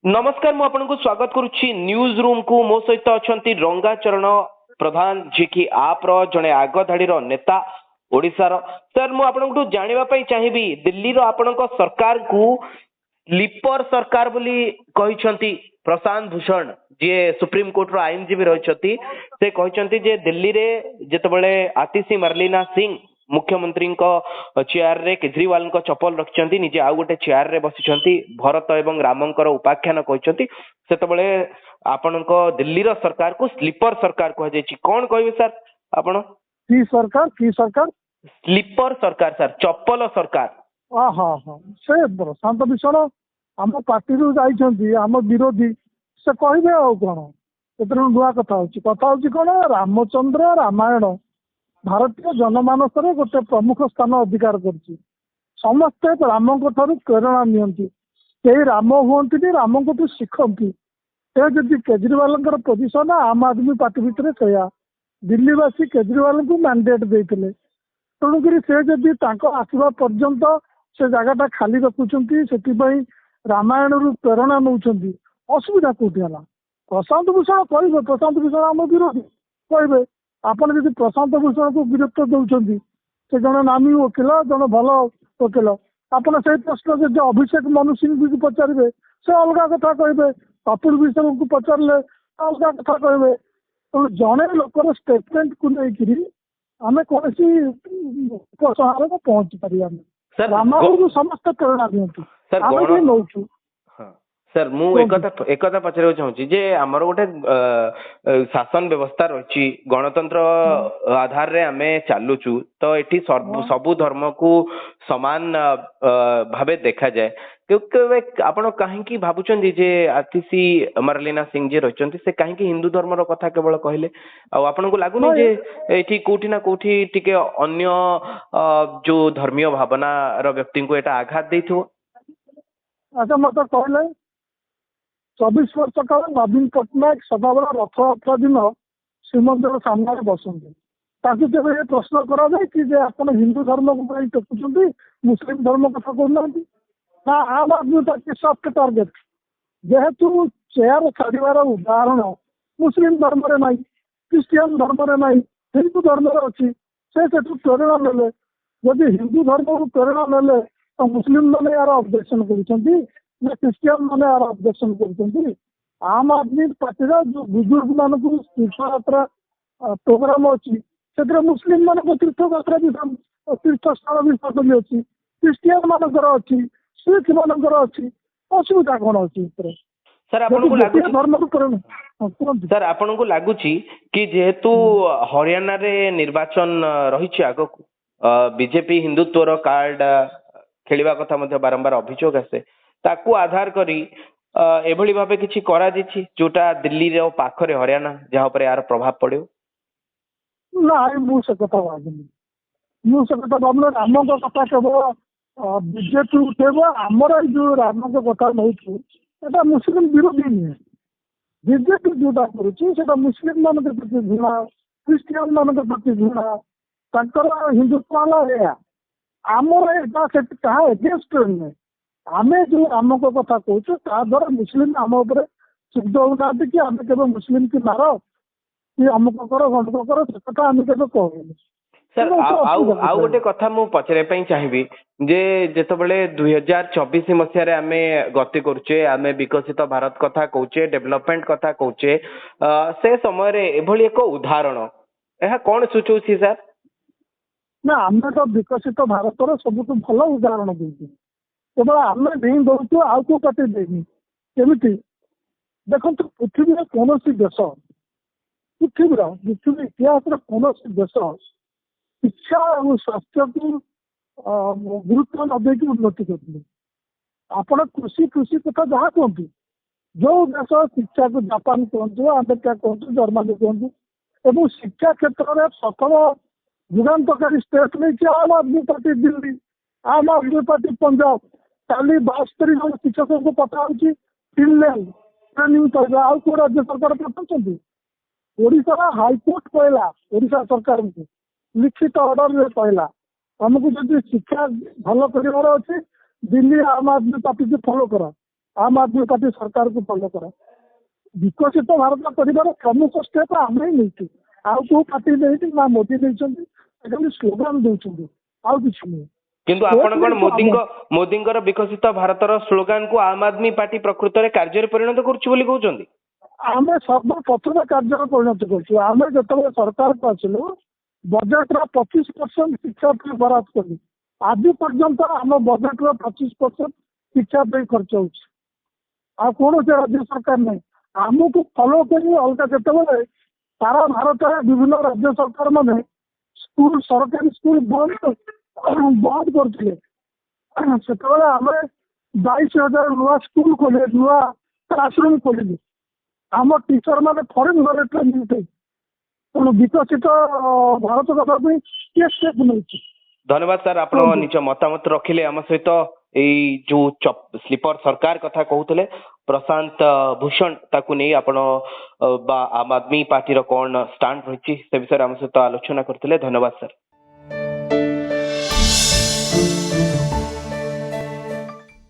नमस्कार मु आपन को स्वागत करुच्ची न्यूज रूम को मो सहित अच्छा रंगाचरण प्रधान जी की आप जड़े आग धाड़ी नेता ओडिशार सर मु आपन जानापी चाहिए दिल्ली आपण सरकार को स्लीपर सरकार बोली कहते प्रशांत भूषण जी सुप्रीम कोर्ट रो आईनजीवी रही से कहते दिल्ली रे जितेबाला आतिशी मर्लिना सिंह मुख्यमंत्री चेयर रे केजरीवाल चपल रखिंट निजे आउ गोटे चेयर रे बसी भरत एवं रामंकर उपाख्यान कहते से आपण दिल्ली रो सरकार को स्लीपर सरकार कह कौन कहे सर आपण की सरकार स्लीपर सरकार सर चपल सरकार हाँ हाँ से प्रशांत भूषण आम पार्टी जाइछंती आम विरोधी से कहे आ कौन ए नुआ कथा हूँ कौन रामचंद्र रामायण भारतीय जनमानस गोटे प्रमुख स्थान अधिकार कर समस्ते राम ठार प्रेरणा नियंती कई राम हमें राम को शिखती से जदि केजरीवाल पोजिशन आम आदमी पार्टी भितर क्या दिल्लीवासी केजरीवाल को मैंडेट देते तेणुक से जदि आसवा पर्यंत से जगह खाली रखुंट से रामायण रु प्रेरणा नौ असुविधा कौटी है प्रशांत भूषण कहे प्रशांत भूषण आम विरोधी कहे आपड़ जब प्रशांत भूषण को गुरुत्व दौरान से जड़े नामी वकिल जड़े भल वकिल आपड़ से प्रश्न जब अभिषेक मनु सिंह को पचारे से अलग कथा कहे कपिल विश्व को पचारे अलग कथा कहे तो जड़े लोकर स्टेटमेंट को लेकिन आम कौन उपसंहार को पहुंची पार रामायण समस्त प्रेरणा दिखती नौ सर मु एक पचार चाहूँगी जे आमर गोटे शासन व्यवस्था रही गणतंत्र आधार रे आमे चलुचु तो एठी सबु धर्म को समान भावे देखा जाए क्योंकि आपण कहीं भावुं जे आतिशी मर्लिना सिंह जी रही से कहीं हिंदू धर्म रो कथा केवल कहले आपन को लगुनि जे एठी कोठी ना कोठी टिके अन्य जो धर्मीय भावना रो व्यक्ति को एटा आघात देथिवो। अच्छा मत कहले 24 वर्ष काल नवीन पट्टनायक सदाबेला रथ यात्रा दिन श्रीमंदिर सामने बसते ये प्रश्न कराए कि आप हिंदू धर्म को टेकुंट मुस्लिम धर्म कथा कहना ना आम आदमी पार्टी सॉफ्ट टार्गेट जेहेतु चेयर छाड़ार उदाहरण मुस्लिम धर्म रे नहीं क्रिश्चियन धर्म रे नहीं हिंदू धर्म अच्छी से प्रेरणा नेले जदि हिंदू धर्म को प्रेरणा नेले तो मुस्लिम मैंने यार ऑब्जेक्शन कर क्रिश्चियन मैंने यार ऑब्जेक्शन कर आम आदमी पार्टी जो बुजुर्ग मान तीर्थ यात्रा प्रोग्राम अच्छी से मुस्लिम मान तीर्थ यात्रा भी तीर्थ स्थल भी सदन अच्छी क्रिश्चियन मानकर अच्छी सिख मानकर अच्छी असुविधा कौन अच्छी सर आपन को धर्म सर आपन को लगुची कि जेहेतु हरियाणा रे निर्वाचन रही आग बीजेपी हिंदुत्वर कार्ड खेलिबा कथा मध्ये बारंबार अभियोग आसे ताकू आधार करी एभली भाबे किछि करा दिछि जोटा दिल्ली रे पाखरे हरियाणा जहाँ पर यार प्रभाव पड़े ना मु से कथा भावना राम कथा केवल बीजेपी उठेब आमर जो राम कथा नौ मुस्लिम विरोधी नुहे बीजेपी जोटा करुँचा मुस्लिम मान प्रति घृणा क्रिश्चियन मान प्रति घृणा हिंदुत्व है आमर एगेन्स्ट नुहे आम जो राम को कथा कहूँ द्वारा मुस्लिम आम उपर सिद्ध होना कि आम के मुस्लिम की मार कि अमुक कर गमुक कर से कथा आम के कहूँ सर आउ गोटे कथा मु पचारे चाहिए जे जेतबेले 2024 मसीह आम गति करुचे आम विकसित भारत कथा कहूचे डेवलपमेंट कथा कहूचे से समय रे एभली एक उदाहरण यह कौन सूचौ सर ना आम तो विकसित भारत सबुठ भल उदाहरण देती केवल आम नहीं दौचु आउ को पार्टी देनी केमी देखो पृथ्वी कौन देश पृथ्वी इतिहास कौन देश शिक्षा और स्वास्थ्य को गुरुत्व न देकी उन्नति करते आपण कृषि कथा जहाँ कहतु जो देश शिक्षा को जापान कहतु अमेरिका कहतु जर्मनी कहतु एवं शिक्षा क्षेत्र में सफल युगान्तकारी स्टेट नहीं आम आदमी पार्टी दिल्ली आम आदमी पार्टी पंजाब काली 72 जन शिक्षक को पठा फिनलैंड ट्रेनिंग कर आउ को राज्य सरकार पठाऊँ ओडिशा हाईकोर्ट कहला ओडिशा सरकार को लिखित ऑर्डर कहला तुमको जब शिक्षा भल कर दिल्ली आम आदमी पार्टी को फॉलो कर आम आदमी पार्टी सरकार को फॉलो करा विकसित भारत कर प्रमुख स्टेप आम ही नहीं आउ को पार्टी नहीं ना मोदी नहीं स्लोगान दौरान आउ किसी नहीं किंतु आपण कौन मोदींकर विकसित भारतर स्लोगान को आम आदमी पार्टी प्रकृत में कार्य परिणत कर आम सर्वप्रथम कार्य परिणत करें जो सरकार को आसलु बजेट 25% शिक्षा बराद कलु आज पर्यंत आम बजेट 25% शिक्षा खर्च हो कौन से राज्य सरकार नहीं आमको फॉलो कर अलग जो सारा भारत में विभिन्न राज्य सरकार मैंने स्कूल सरकारी स्कूल बंद बंद करते आम 22,000 नुआ स्कूल खोले नुआ क्लासरूम खोल आम टीचर मैंने फरेन घरे ट्रेनिंग तेणु विकसित भारत करने किए स्टेप नहीं। धन्यवाद सर आप निज मतामत रखिले आम सहित एई जो स्लीपर सरकार कथा कहते प्रशांत भूषण ताकू नहीं आपण आम आदमी पार्टी कौन स्टांड रही से विषय आम सहित आलोचना करते। धन्यवाद सर।